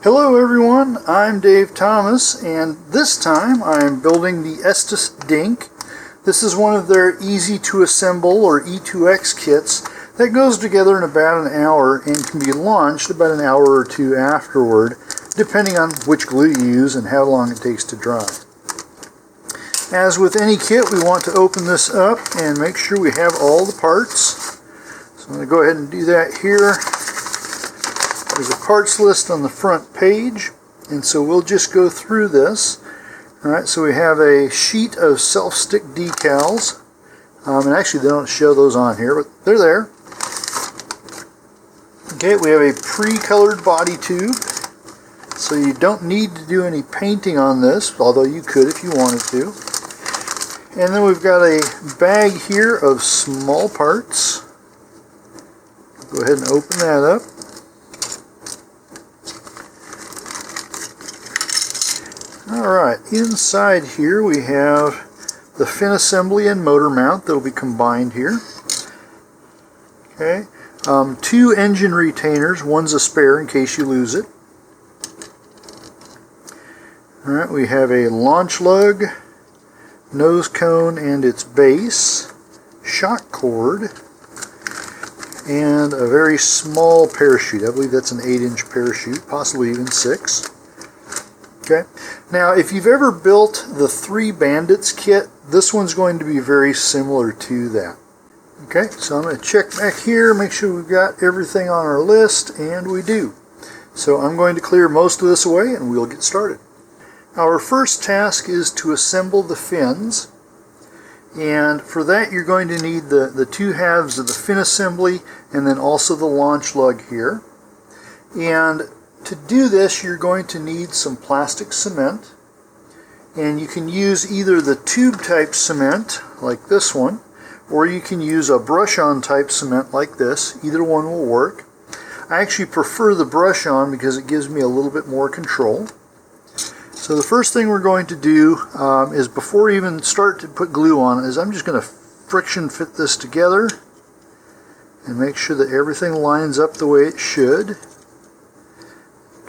Hello everyone, I'm Dave Thomas, and this time I'm building the Estes Dink. This is one of their easy to assemble or E2X kits that goes together in about an hour and can be launched about an hour or two afterward, depending on which glue you use and how long it takes to dry. As with any kit, we want to open this up and make sure we have all the parts. So I'm going to go ahead and do that here. There's a parts list on the front page, and so we'll just go through this. Alright, so we have a sheet of self-stick decals, and actually they don't show those on here, but they're there. Okay, we have a pre-colored body tube, so you don't need to do any painting on this, although you could if you wanted to. And then we've got a bag here of small parts. Go ahead and open that up. Alright, inside here we have the fin assembly and motor mount that will be combined here. Okay, 2 engine retainers, one's a spare in case you lose it. Alright, we have a launch lug, nose cone and its base, shock cord, and a very small parachute. I believe that's an 8-inch parachute, possibly even 6. Okay. Now, if you've ever built the 3 Bandits kit, this one's going to be very similar to that. Okay, so I'm going to check back here, make sure we've got everything on our list, and we do. So I'm going to clear most of this away and we'll get started. Our first task is to assemble the fins, and for that you're going to need the 2 halves of the fin assembly and then also the launch lug here. And to do this, you're going to need some plastic cement, and you can use either the tube type cement like this one, or you can use a brush on type cement like this. Either one will work. I actually prefer the brush on because it gives me a little bit more control. So the first thing we're going to do is, before we even start to put glue on, is I'm just going to friction fit this together and make sure that everything lines up the way it should.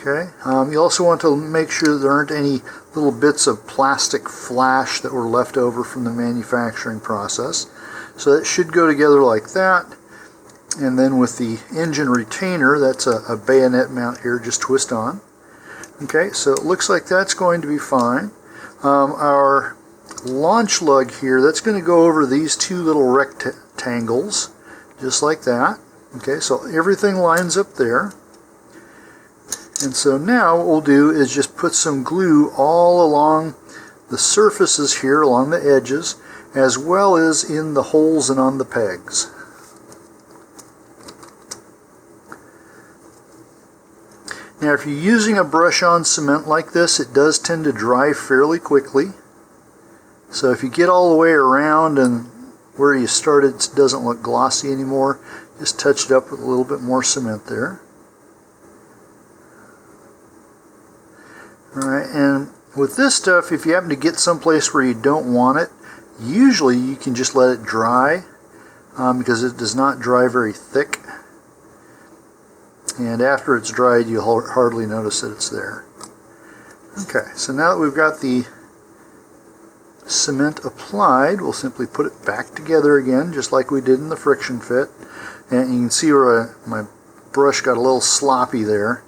Okay. You also want to make sure there aren't any little bits of plastic flash that were left over from the manufacturing process. So that should go together like that. And then with the engine retainer, that's a bayonet mount here, just twist on. Okay, so it looks like that's going to be fine. Our launch lug here, that's going to go over these 2 little rectangles, just like that. Okay, so everything lines up there. And so now what we'll do is just put some glue all along the surfaces here, along the edges, as well as in the holes and on the pegs. Now if you're using a brush-on cement like this, it does tend to dry fairly quickly. So if you get all the way around and where you started doesn't look glossy anymore, just touch it up with a little bit more cement there. Alright, and with this stuff, if you happen to get someplace where you don't want it, usually you can just let it dry because it does not dry very thick. And after it's dried, you'll hardly notice that it's there. Okay, so now that we've got the cement applied, we'll simply put it back together again, just like we did in the friction fit. And you can see where my brush got a little sloppy there.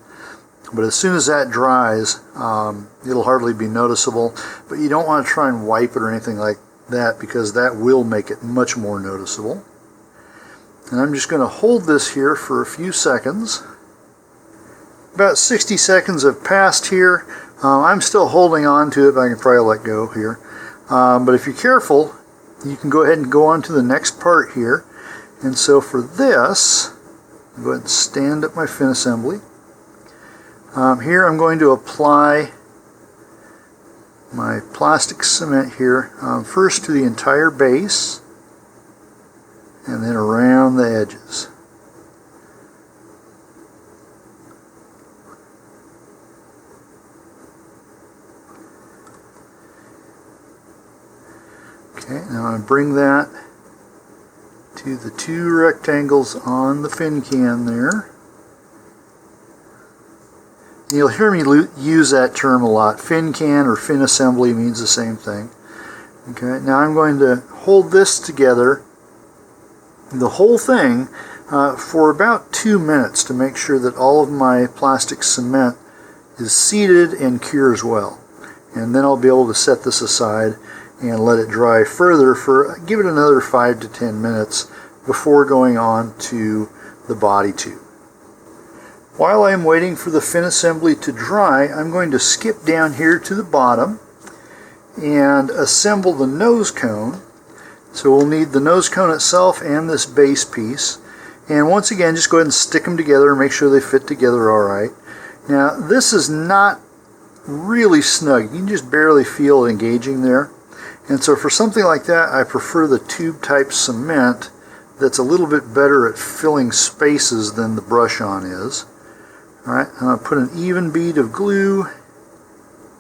But as soon as that dries, it'll hardly be noticeable. But you don't want to try and wipe it or anything like that, because that will make it much more noticeable. And I'm just going to hold this here for a few seconds. About 60 seconds have passed here. I'm still holding on to it, but I can probably let go here. But if you're careful, you can go ahead and go on to the next part here. And so for this, I'll go ahead and stand up my fin assembly. Here I'm going to apply my plastic cement here, first to the entire base and then around the edges. Okay, now I'm going to bring that to the 2 rectangles on the fin can there. You'll hear me use that term a lot. Fin can or fin assembly means the same thing. Okay, now I'm going to hold this together, the whole thing, for about 2 minutes to make sure that all of my plastic cement is seated and cures well. And then I'll be able to set this aside and let it dry further for, give it another 5 to 10 minutes before going on to the body tube. While I'm waiting for the fin assembly to dry, I'm going to skip down here to the bottom and assemble the nose cone. So we'll need the nose cone itself and this base piece. And once again, just go ahead and stick them together and make sure they fit together all right. Now, this is not really snug. You can just barely feel it engaging there. And so for something like that, I prefer the tube type cement that's a little bit better at filling spaces than the brush-on is. Alright, I'm going to put an even bead of glue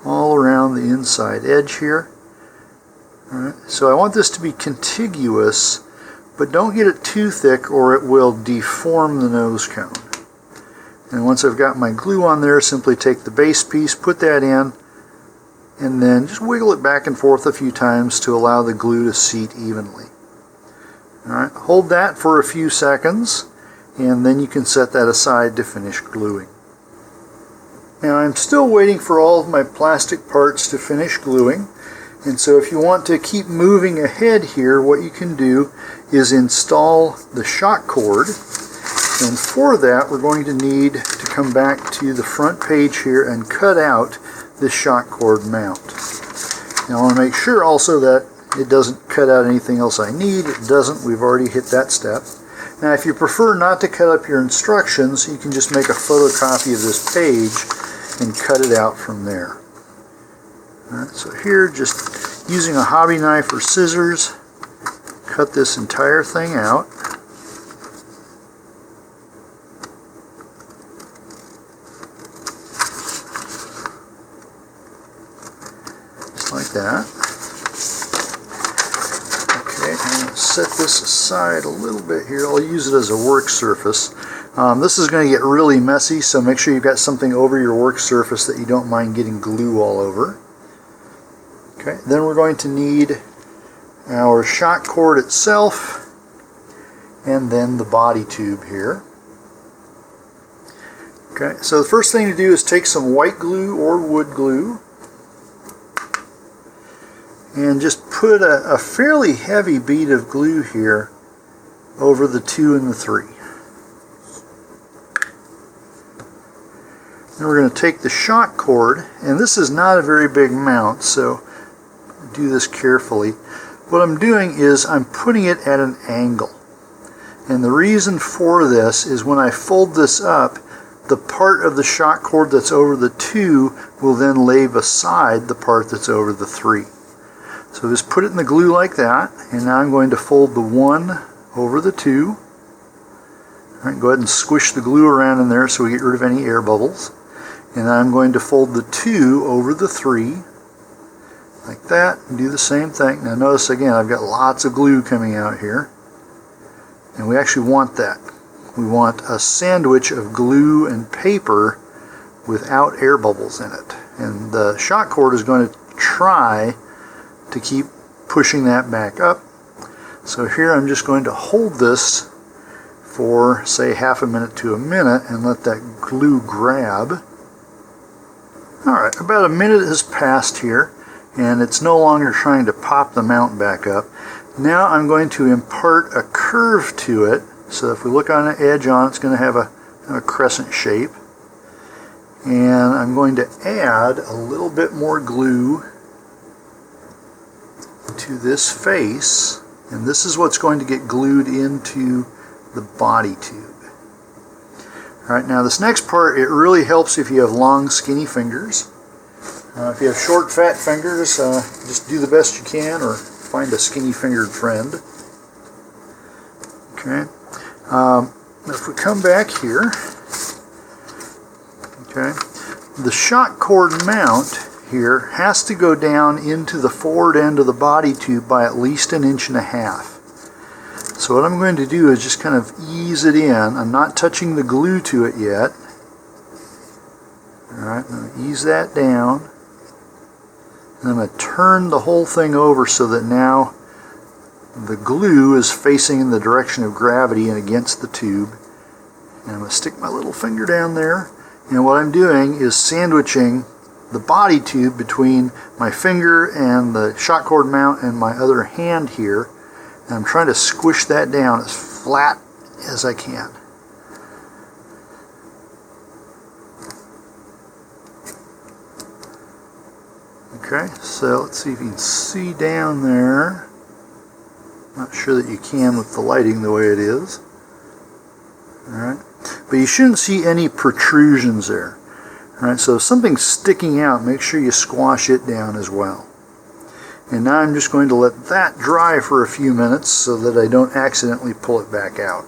all around the inside edge here. Alright, so I want this to be contiguous, but don't get it too thick or it will deform the nose cone. And once I've got my glue on there, simply take the base piece, put that in, and then just wiggle it back and forth a few times to allow the glue to seat evenly. Alright, hold that for a few seconds, and then you can set that aside to finish gluing. Now I'm still waiting for all of my plastic parts to finish gluing, and so if you want to keep moving ahead here, what you can do is install the shock cord, and for that we're going to need to come back to the front page here and cut out this shock cord mount. Now I want to make sure also that it doesn't cut out anything else I need. It doesn't. We've already hit that step. Now if you prefer not to cut up your instructions, you can just make a photocopy of this page and cut it out from there. Alright, so here, just using a hobby knife or scissors, cut this entire thing out. Just like that. Okay, I'm going to set this aside a little bit here. I'll use it as a work surface. This is going to get really messy, so make sure you've got something over your work surface that you don't mind getting glue all over. Okay, then we're going to need our shock cord itself and then the body tube here. Okay, so the first thing to do is take some white glue or wood glue and just put a fairly heavy bead of glue here over the 2 and the 3. Then we're going to take the shock cord, and this is not a very big mount, so do this carefully. What I'm doing is I'm putting it at an angle. And the reason for this is when I fold this up, the part of the shock cord that's over the 2 will then lay beside the part that's over the 3. So just put it in the glue like that, and now I'm going to fold the 1 over the 2. All right, go ahead and squish the glue around in there so we get rid of any air bubbles. And I'm going to fold the 2 over the 3, like that, and do the same thing. Now notice again, I've got lots of glue coming out here, and we actually want that. We want a sandwich of glue and paper without air bubbles in it. And the shock cord is going to try to keep pushing that back up. So here I'm just going to hold this for, say, half a minute to a minute and let that glue grab. Alright, about a minute has passed here, and it's no longer trying to pop the mount back up. Now I'm going to impart a curve to it, so if we look on an edge on it, it's going to have a crescent shape. And I'm going to add a little bit more glue to this face, and this is what's going to get glued into the body tube. Alright, now this next part, it really helps if you have long, skinny fingers. If you have short, fat fingers, just do the best you can or find a skinny-fingered friend. Okay. If we come back here, okay, the shock cord mount here has to go down into the forward end of the body tube by at least 1.5 inches. So what I'm going to do is just kind of ease it in. I'm not touching the glue to it yet. Alright, I'm going to ease that down. And I'm going to turn the whole thing over so that now the glue is facing in the direction of gravity and against the tube. And I'm going to stick my little finger down there. And what I'm doing is sandwiching the body tube between my finger and the shot cord mount and my other hand here. And I'm trying to squish that down as flat as I can. Okay, so let's see if you can see down there. Not sure that you can with the lighting the way it is. Alright, but you shouldn't see any protrusions there. Alright, so if something's sticking out, make sure you squash it down as well. And now I'm just going to let that dry for a few minutes so that I don't accidentally pull it back out.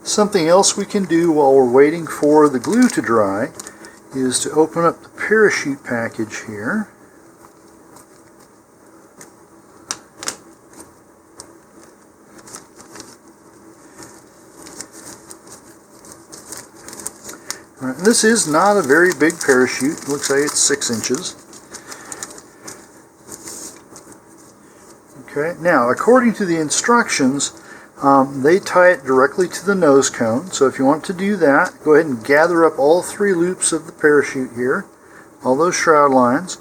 Something else we can do while we're waiting for the glue to dry is to open up the parachute package here. Right, this is not a very big parachute. It looks like it's 6 inches. Okay, now according to the instructions, they tie it directly to the nose cone. So if you want to do that, go ahead and gather up all 3 loops of the parachute here, all those shroud lines,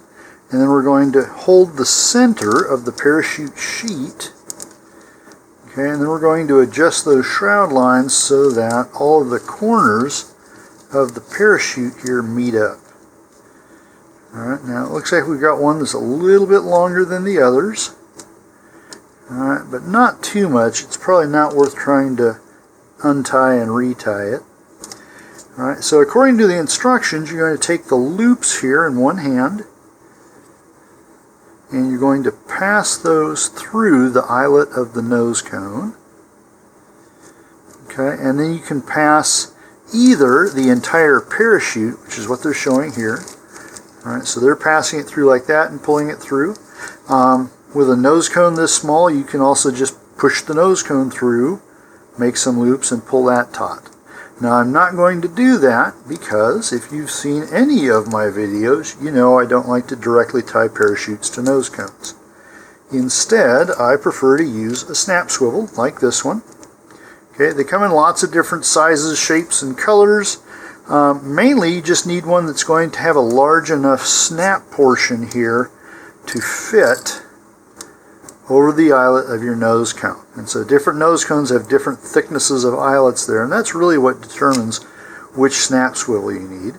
and then we're going to hold the center of the parachute sheet. Okay, and then we're going to adjust those shroud lines so that all of the corners of the parachute here meet up. Alright, now it looks like we've got one that's a little bit longer than the others. Alright, but not too much. It's probably not worth trying to untie and retie it. Alright, so according to the instructions, you're going to take the loops here in one hand, and you're going to pass those through the eyelet of the nose cone. Okay, and then you can pass either the entire parachute, which is what they're showing here. Alright, so they're passing it through like that and pulling it through. With a nose cone this small, you can also just push the nose cone through, make some loops, and pull that taut. Now I'm not going to do that because if you've seen any of my videos, you know I don't like to directly tie parachutes to nose cones. Instead, I prefer to use a snap swivel like this one. Okay, they come in lots of different sizes, shapes, and colors. Mainly, you just need one that's going to have a large enough snap portion here to fit over the eyelet of your nose cone. And so different nose cones have different thicknesses of eyelets there, and that's really what determines which snap swivel you need.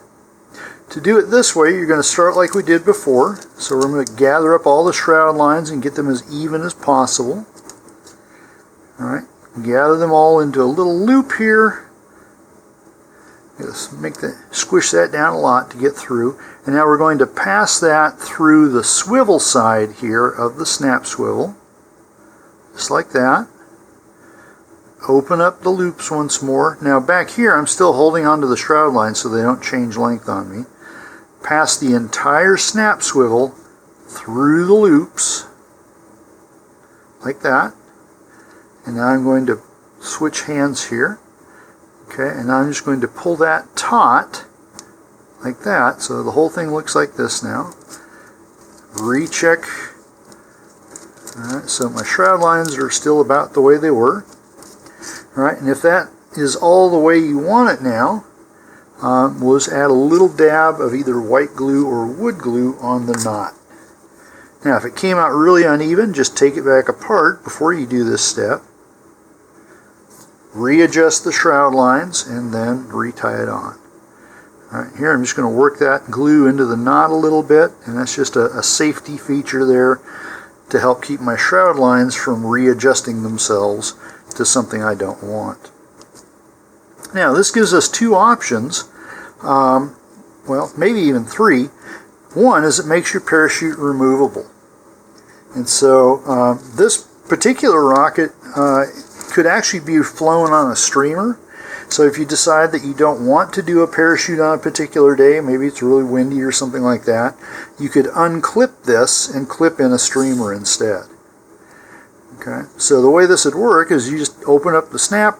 To do it this way, you're going to start like we did before. So we're going to gather up all the shroud lines and get them as even as possible. Alright, gather them all into a little loop here. Just squish that down a lot to get through. And now we're going to pass that through the swivel side here of the snap swivel. Just like that. Open up the loops once more. Now back here I'm still holding onto the shroud lines so they don't change length on me. Pass the entire snap swivel through the loops like that. And now I'm going to switch hands here. Okay, and now I'm just going to pull that taut like that, so the whole thing looks like this now. Recheck. Alright, so my shroud lines are still about the way they were. Alright, and if that is all the way you want it now, we'll just add a little dab of either white glue or wood glue on the knot. Now if it came out really uneven, just take it back apart before you do this step. Readjust the shroud lines and then retie it on. Alright, here I'm just going to work that glue into the knot a little bit, and that's just a safety feature there to help keep my shroud lines from readjusting themselves to something I don't want. Now this gives us 2 options, well maybe even 3. One is it makes your parachute removable. And so this particular rocket could actually be flown on a streamer. So if you decide that you don't want to do a parachute on a particular day, maybe it's really windy or something like that, you could unclip this and clip in a streamer instead. Okay, so the way this would work is you just open up the snap,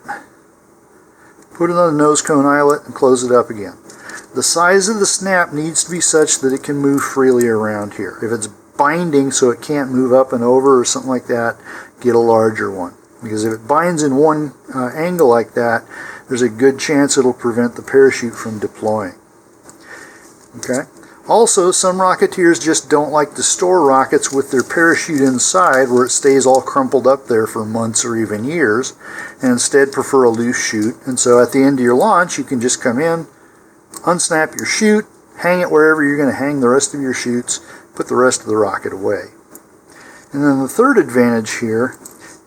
put it on the nose cone eyelet, and close it up again. The size of the snap needs to be such that it can move freely around here. If it's binding so it can't move up and over or something like that, get a larger one. Because if it binds in one angle like that, there's a good chance it'll prevent the parachute from deploying. Okay. Also, some Rocketeers just don't like to store rockets with their parachute inside where it stays all crumpled up there for months or even years, and instead prefer a loose chute. And so at the end of your launch, you can just come in, unsnap your chute, hang it wherever you're going to hang the rest of your chutes, put the rest of the rocket away. And then the third advantage here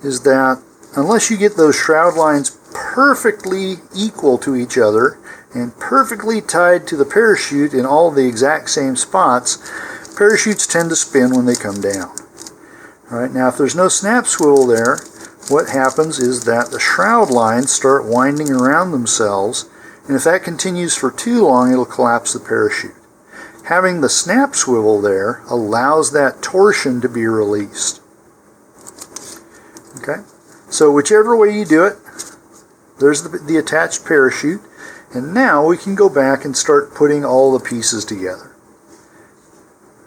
is that unless you get those shroud lines perfectly equal to each other and perfectly tied to the parachute in all the exact same spots, parachutes tend to spin when they come down. All right, now if there's no snap swivel there, what happens is that the shroud lines start winding around themselves, and if that continues for too long, it'll collapse the parachute. Having the snap swivel there allows that torsion to be released. Okay, so whichever way you do it, there's the attached parachute, and now we can go back and start putting all the pieces together.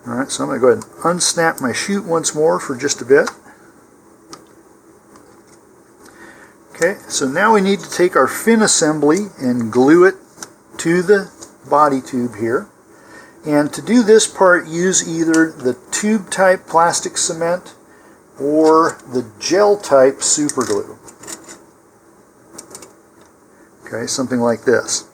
Alright, so I'm going to go ahead and unsnap my chute once more for just a bit. Okay, so now we need to take our fin assembly and glue it to the body tube here. And to do this part, use either the tube type plastic cement or the gel type super glue. Okay, something like this.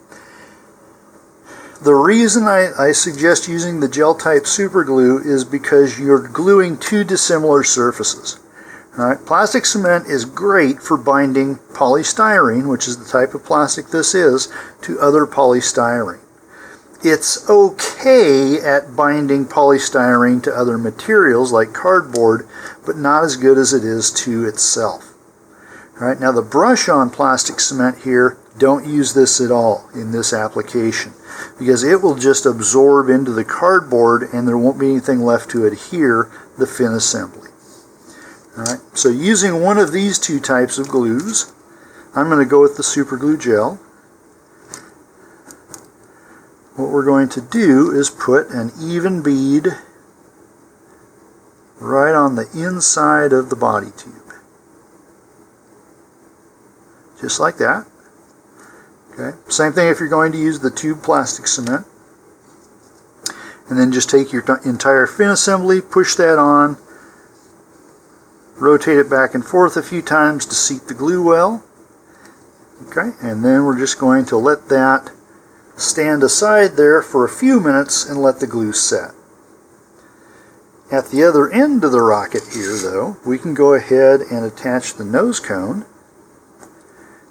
The reason I suggest using the gel type super glue is because you're gluing two dissimilar surfaces. All right, plastic cement is great for binding polystyrene, which is the type of plastic this is, to other polystyrene. It's okay at binding polystyrene to other materials like cardboard, but not as good as it is to itself. All right, now the brush on plastic cement here, don't use this at all in this application because it will just absorb into the cardboard and there won't be anything left to adhere the fin assembly. All right, so using one of these two types of glues, I'm going to go with the super glue gel. What we're going to do is put an even bead right on the inside of the body tube. Just like that. Okay. Same thing if you're going to use the tube plastic cement. And then just take your entire fin assembly, push that on, rotate it back and forth a few times to seat the glue well. Okay, and then we're just going to let that stand aside there for a few minutes and let the glue set. At the other end of the rocket here, though, we can go ahead and attach the nose cone.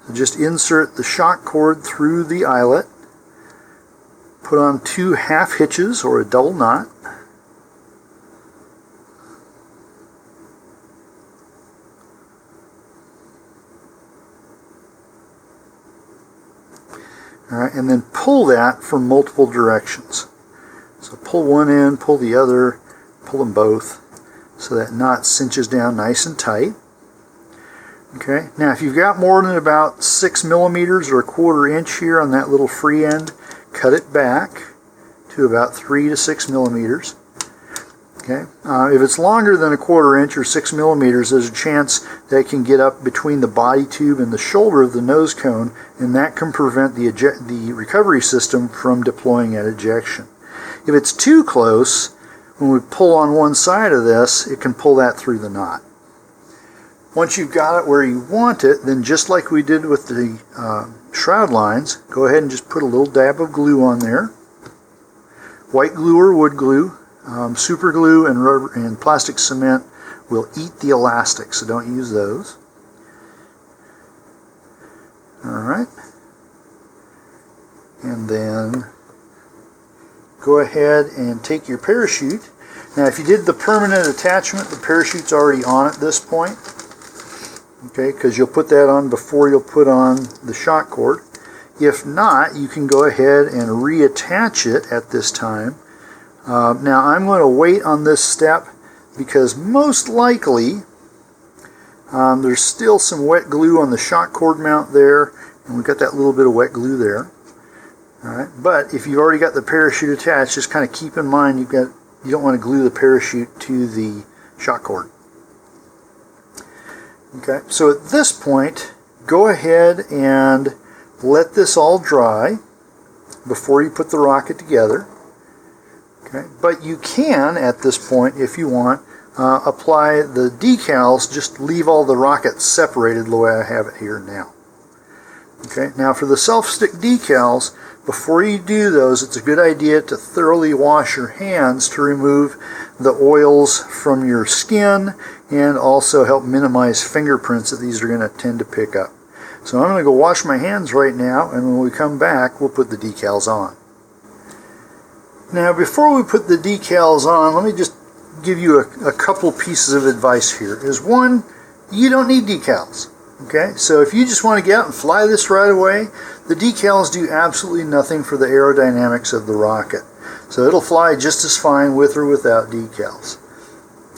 So just insert the shock cord through the eyelet, put on 2 half hitches or a double knot. All right, and then pull that from multiple directions. So pull one end, pull the other, pull them both so that knot cinches down nice and tight. Okay, now if you've got more than about 6 millimeters or 1/4 inch here on that little free end, cut it back to about 3 to 6 millimeters. Okay, if it's longer than 1/4 inch or 6 millimeters, there's a chance that it can get up between the body tube and the shoulder of the nose cone, and that can prevent the recovery system from deploying at ejection. If it's too close, when we pull on one side of this, it can pull that through the knot. Once you've got it where you want it, then just like we did with the shroud lines, go ahead and just put a little dab of glue on there. White glue or wood glue. Super glue and rubber and plastic cement will eat the elastic, so don't use those. Alright. And then go ahead and take your parachute. Now if you did the permanent attachment, the parachute's already on at this point. Okay, because you'll put that on before you'll put on the shock cord. If not, you can go ahead and reattach it at this time. Now I'm going to wait on this step because most likely there's still some wet glue on the shock cord mount there, And we've got that little bit of wet glue there. Alright, but if you've already got the parachute attached, just kind of keep in mind you don't want to glue the parachute to the shock cord. Okay, so at this point, go ahead and let this all dry before you put the rocket together. Okay, but you can, at this point, if you want, apply the decals, just leave all the rockets separated the way I have it here now. Okay, now for the self-stick decals, before you do those, it's a good idea to thoroughly wash your hands to remove the oils from your skin and also help minimize fingerprints that these are going to tend to pick up. So I'm going to go wash my hands right now, and when we come back, we'll put the decals on. Now before we put the decals on, let me just give you a couple pieces of advice here. One, you don't need decals. Okay, so if you just want to get out and fly this right away, the decals do absolutely nothing for the aerodynamics of the rocket. So it'll fly just as fine with or without decals.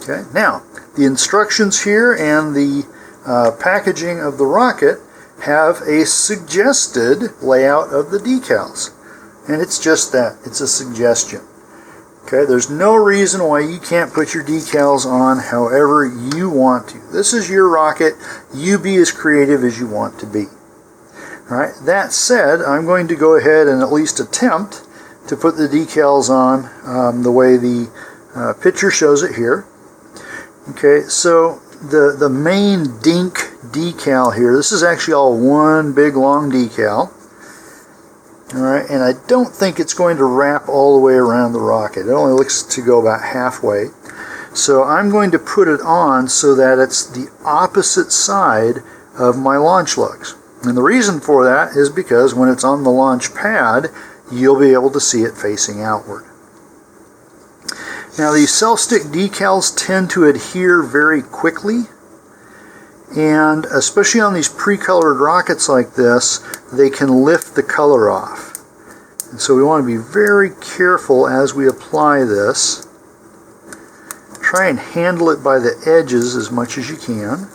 Okay, now the instructions here and the packaging of the rocket have a suggested layout of the decals. And it's just that, it's a suggestion. Okay, there's no reason why you can't put your decals on however you want to. This is your rocket. You be as creative as you want to be. All right, that said, I'm going to go ahead and at least attempt to put the decals on the way the picture shows it here. Okay, so the main Dink decal here, this is actually all one big long decal. Alright, and I don't think it's going to wrap all the way around the rocket. It only looks to go about halfway. So I'm going to put it on so that it's the opposite side of my launch lugs. And the reason for that is because when it's on the launch pad, you'll be able to see it facing outward. Now these self-stick decals tend to adhere very quickly, and especially on these pre-colored rockets like this, they can lift the color off. And so we want to be very careful as we apply this. Try and handle it by the edges as much as you can.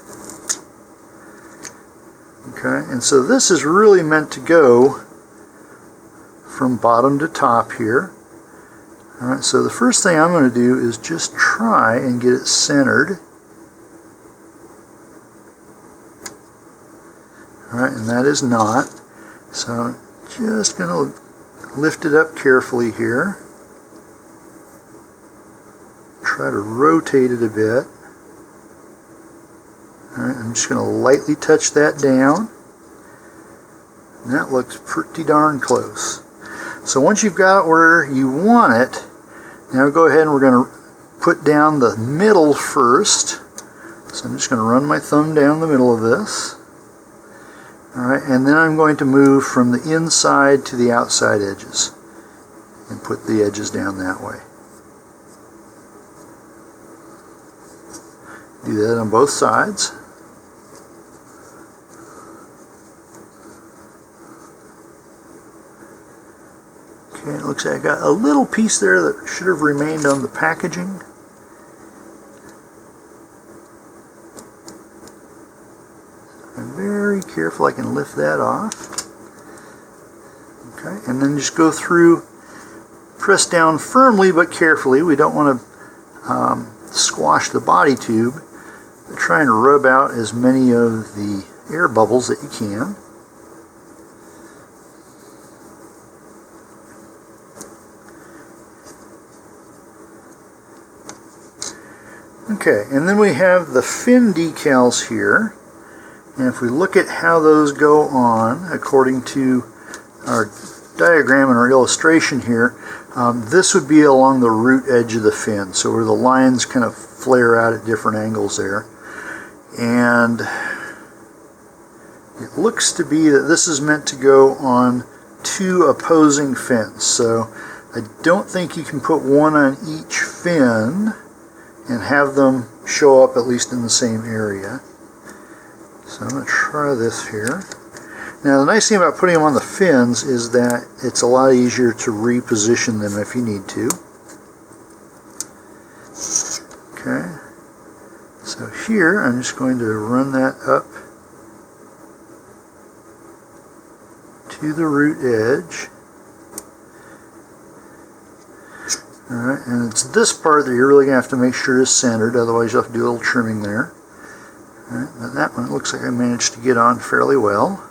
Okay, and so this is really meant to go from bottom to top here. Alright, so the first thing I'm going to do is just try and get it centered. Alright, and that is not. So I'm just going to lift it up carefully here. Try to rotate it a bit. Alright, I'm just going to lightly touch that down. And that looks pretty darn close. So once you've got it where you want it, now go ahead and we're going to put down the middle first. So I'm just going to run my thumb down the middle of this. Alright, and then I'm going to move from the inside to the outside edges and put the edges down that way. Do that on both sides. Okay, it looks like I got a little piece there that should have remained on the packaging. I'm very careful I can lift that off. Okay, and then just go through, press down firmly but carefully. We don't want to squash the body tube, but try and rub out as many of the air bubbles that you can. Okay, and then we have the fin decals here. And if we look at how those go on, according to our diagram and our illustration here, this would be along the root edge of the fin, so where the lines kind of flare out at different angles there. And it looks to be that this is meant to go on two opposing fins. So I don't think you can put one on each fin and have them show up at least in the same area. So I'm going to try this here. Now the nice thing about putting them on the fins is that it's a lot easier to reposition them if you need to. Okay. So here I'm just going to run that up to the root edge. Alright, and it's this part that you're really going to have to make sure is centered, otherwise you'll have to do a little trimming there. Alright, and that one looks like I managed to get on fairly well.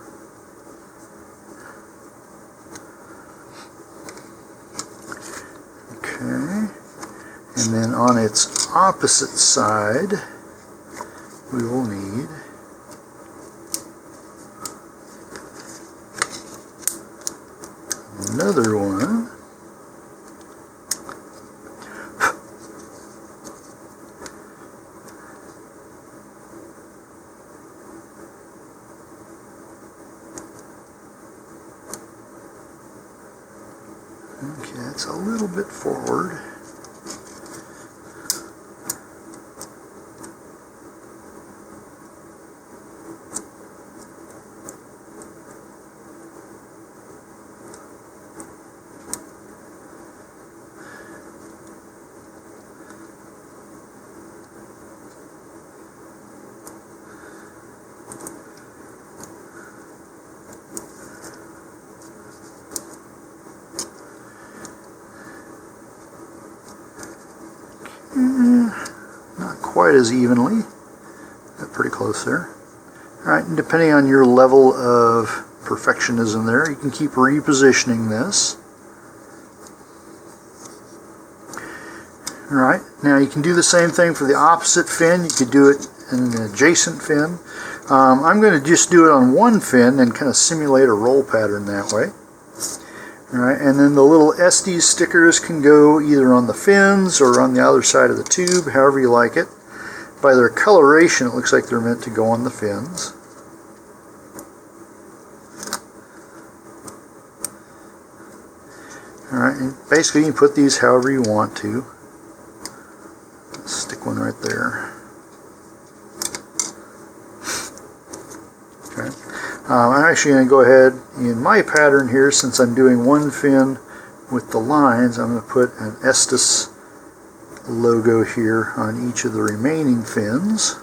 Okay, and then on its opposite side, we will need another one. Okay, it's a little bit forward. Not quite as evenly, but pretty close there. Alright, and depending on your level of perfectionism there, you can keep repositioning this. Alright, now you can do the same thing for the opposite fin. You could do it in an adjacent fin. I'm going to just do it on one fin and kind of simulate a roll pattern that way. Alright, and then the little Estes stickers can go either on the fins or on the other side of the tube, however you like it. By their coloration, it looks like they're meant to go on the fins. Alright, and basically you can put these however you want to. Let's stick one right there. Okay. I'm actually going to go ahead in my pattern here, since I'm doing one fin with the lines, I'm going to put an Estes logo here on each of the remaining fins.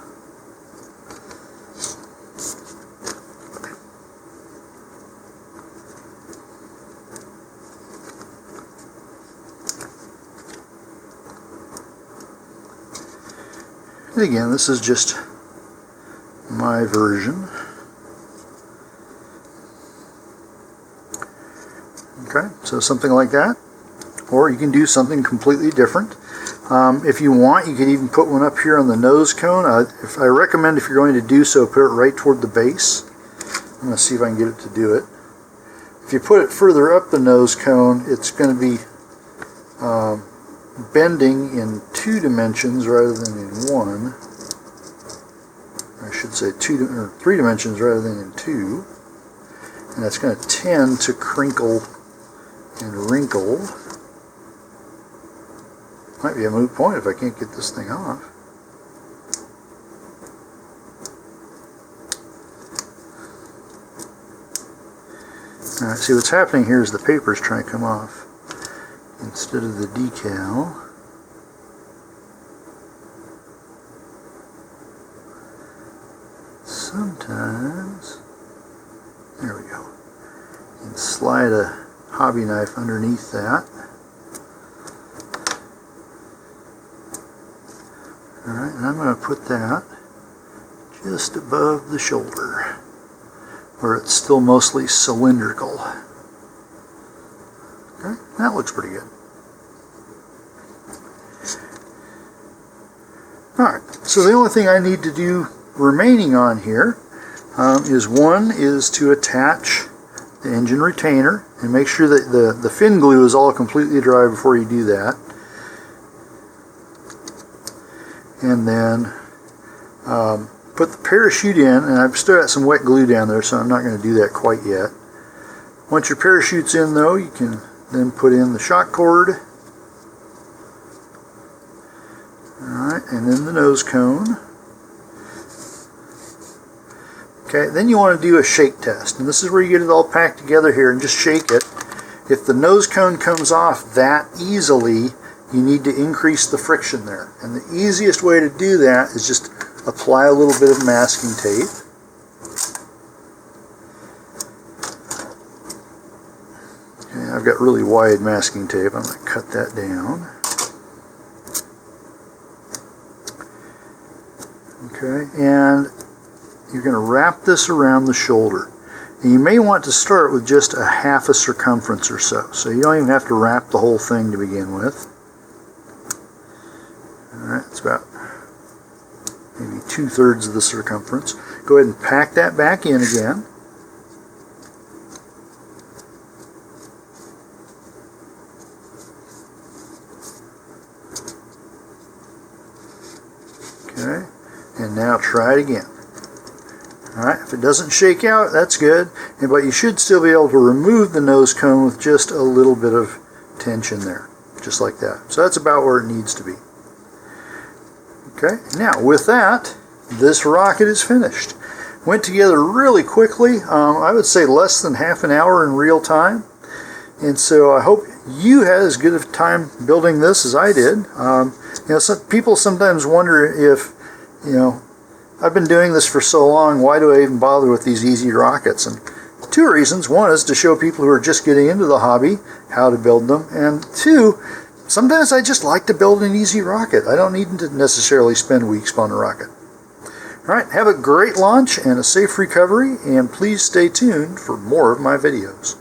And again, this is just my version. Okay, so something like that, or you can do something completely different. If you want, you could even put one up here on the nose cone. I recommend, if you're going to do so, put it right toward the base. I'm going to see if I can get it to do it. If you put it further up the nose cone, it's going to be bending in 2 dimensions rather than in 1. I should say 3 dimensions rather than in 2. And that's going to tend to crinkle and wrinkle. Might be a moot point if I can't get this thing off. Alright, see what's happening here is the paper's trying to come off instead of the decal. Sometimes, there we go. You can slide a hobby knife underneath that. Alright, and I'm going to put that just above the shoulder, where it's still mostly cylindrical. Okay, that looks pretty good. Alright, so the only thing I need to do remaining on here is to attach the engine retainer, and make sure that the fin glue is all completely dry before you do that. And then put the parachute in, and I've still got some wet glue down there, so I'm not going to do that quite yet. Once your parachute's in though, you can then put in the shock cord. Alright, and then the nose cone. Okay, then you want to do a shake test, and this is where you get it all packed together here and just shake it. If the nose cone comes off that easily, you need to increase the friction there. And the easiest way to do that is just apply a little bit of masking tape. I've got really wide masking tape. I'm going to cut that down. Okay, and you're going to wrap this around the shoulder. And you may want to start with just a half a circumference or so. So you don't even have to wrap the whole thing to begin with. Alright, it's about maybe 2/3 of the circumference. Go ahead and pack that back in again. Okay, and now try it again. Alright, if it doesn't shake out, that's good, but you should still be able to remove the nose cone with just a little bit of tension there, just like that. So that's about where it needs to be. Okay, now with that, this rocket is finished. Went together really quickly, I would say less than half an hour in real time. And so I hope you had as good of a time building this as I did. Some people sometimes wonder if, I've been doing this for so long, why do I even bother with these easy rockets? And two reasons. One is to show people who are just getting into the hobby how to build them. And two, sometimes I just like to build an easy rocket. I don't need to necessarily spend weeks on a rocket. Alright, have a great launch and a safe recovery, and please stay tuned for more of my videos.